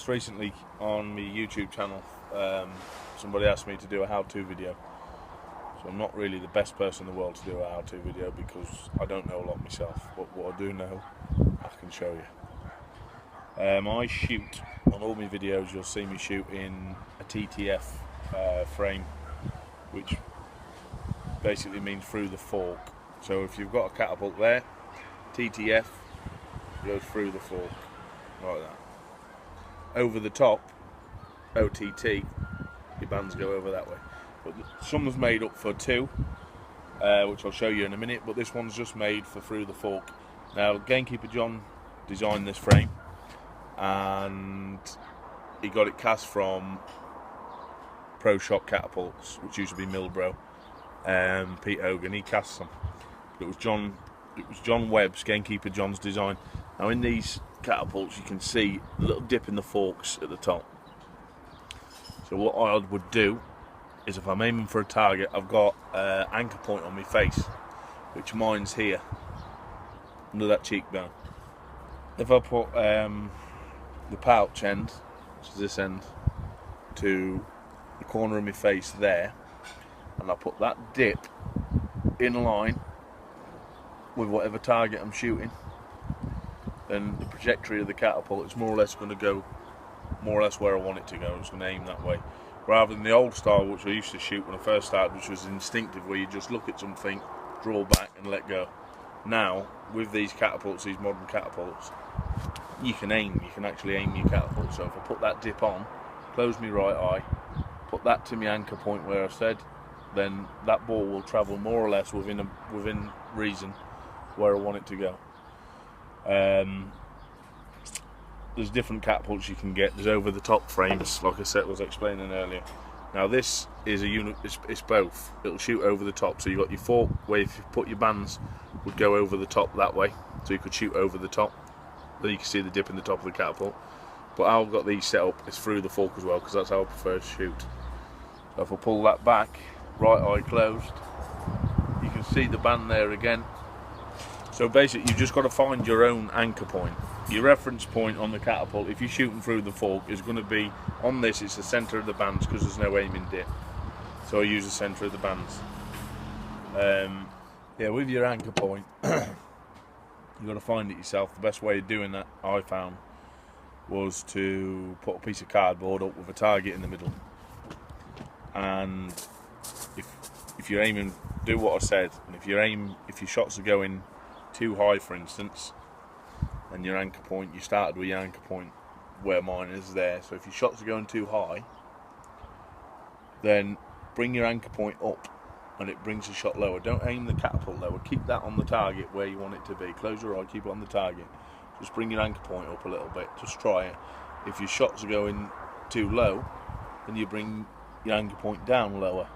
asked recently on my YouTube channel, somebody asked me to do a how-to video. So I'm not really the best person in the world to do a how-to video because I don't know a lot myself, but what I do know, I can show you. I shoot, on all my videos you'll see me shoot in a TTF frame, which basically means through the fork. So if you've got a catapult there, TTF goes through the fork, like that. Over the top, OTT, your bands go over that way. But some's made up for two, which I'll show you in a minute, but this one's just made for through the fork. Now, Gamekeeper John designed this frame, and he got it cast from Pro Shop Catapults, which used to be Milbro, Pete Hogan. He cast them. It was John Webb's, Gamekeeper John's design. Now in these catapults you can see a little dip in the forks at the top. So what I would do is, if I'm aiming for a target, I've got anchor point on my face, which mine's here, under that cheekbone. If I put the pouch end, which is this end, to the corner of my face there, and I put that dip in line with whatever target I'm shooting, then the trajectory of the catapult is more or less going to go more or less where I want it to go. It's going to aim that way, rather than the old style which I used to shoot when I first started, which was instinctive, where you just look at something, draw back and let go. Now with these catapults, these modern catapults, you can actually aim your catapult. So if I put that dip on, close my right eye, put that to my anchor point where I said, then that ball will travel more or less within reason where I want it to go. There's different catapults you can get. There's over the top frames, like I said, was explaining earlier. Now this is a unit, it's both. It'll shoot over the top, so you've got your fork where if you put your bands would go over the top that way, so you could shoot over the top. Then you can see the dip in the top of the catapult. But I've got these set up, it's through the fork as well, because that's how I prefer to shoot. So if I pull that back, right eye closed, you can see the band there again. So basically you've just got to find your own anchor point. Your reference point on the catapult, if you're shooting through the fork, is going to be, on this it's the centre of the bands because there's no aiming dip. So I use the centre of the bands. Yeah, with your anchor point, you've got to find it yourself. The best way of doing that, I found, was to put a piece of cardboard up with a target in the middle. And if you're aiming, do what I said, and if your shots are going too high, for instance, and your anchor point, you started with your anchor point where mine is there, so if your shots are going too high, then bring your anchor point up and it brings the shot lower. Don't aim the catapult lower, keep that on the target where you want it to be. Close your eye, keep it on the target, just bring your anchor point up a little bit, just try it. If your shots are going too low, then you bring your anchor point down lower.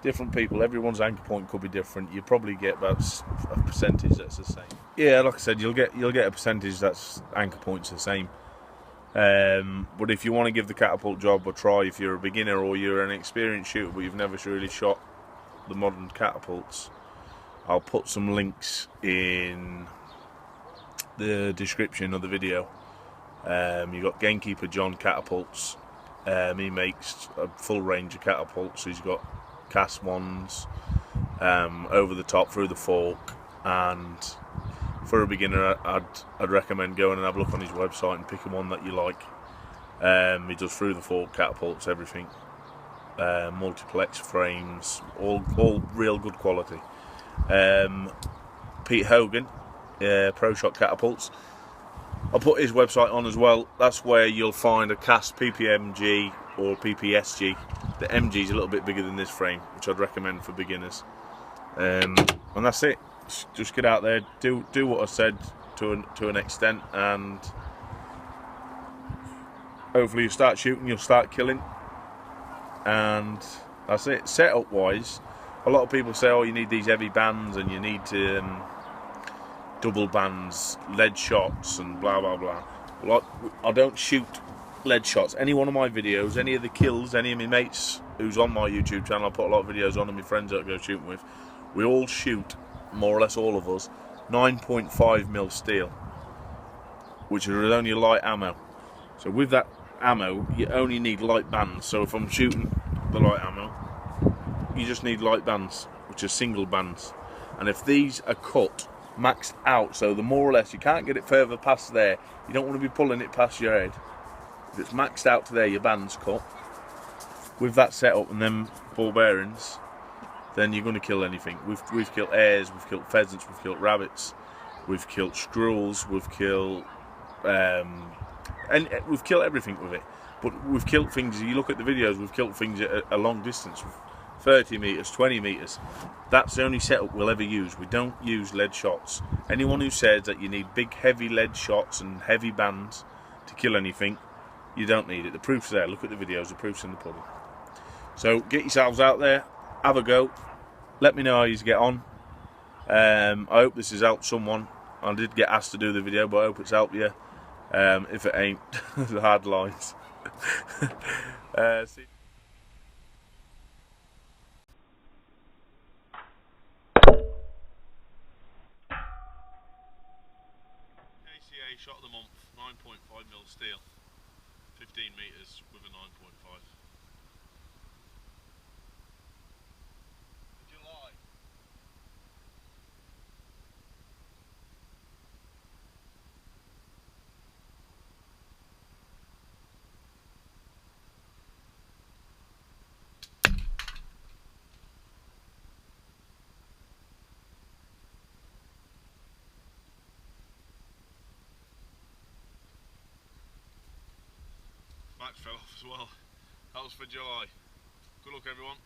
Different people, everyone's anchor point could be different. You probably get about a percentage that's the same. Yeah, like I said, you'll get a percentage that's anchor point's the same. But if you want to give the catapult job a try, if you're a beginner or you're an experienced shooter but you've never really shot the modern catapults, I'll put some links in the description of the video. You've got Gamekeeper John catapults. He makes a full range of catapults. He's got cast ones, over the top, through the fork, and for a beginner I'd recommend going and have a look on his website and picking one that you like. He does through the fork catapults, everything, multiplex frames, all real good quality. Pete Hogan, Pro Shot Catapults, I'll put his website on as well. That's where you'll find a cast PPMG or PPSG. The MG is a little bit bigger than this frame, which I'd recommend for beginners. And that's it. Just get out there, do what I said to an extent, and hopefully you start shooting, you'll start killing. And that's it. Setup wise, a lot of people say, oh, you need these heavy bands and you need to double bands, lead shots and blah blah blah. Well, I don't shoot lead shots. Any one of my videos, any of the kills, any of my mates who's on my YouTube channel, I put a lot of videos on, and my friends that I go shooting with, we all shoot, more or less all of us, 9.5mm steel, which is only light ammo. So with that ammo, you only need light bands. So if I'm shooting the light ammo, you just need light bands, which are single bands. And if these are cut, maxed out, so the more or less you can't get it further past there, you don't want to be pulling it past your head. If it's maxed out to there, your band's cut. With that setup and them ball bearings, then you're going to kill anything. We've killed hares, we've killed pheasants, we've killed rabbits, we've killed squirrels, we've killed and we've killed everything with it. But we've killed things. You look at the videos, we've killed things at a long distance, 30 meters, 20 meters. That's the only setup we'll ever use. We don't use lead shots. Anyone who says that you need big, heavy lead shots and heavy bands to kill anything, you don't need it. The proof's there. Look at the videos. The proof's in the pudding. So get yourselves out there, have a go. Let me know how you get on. I hope this has helped someone. I did get asked to do the video, but I hope it's helped you. If it ain't, the hard lines. See. ACA shot of the month, 9.5mm steel, 15 meters with a 9.5. July. Match fell off as well. That was for July. Good luck everyone.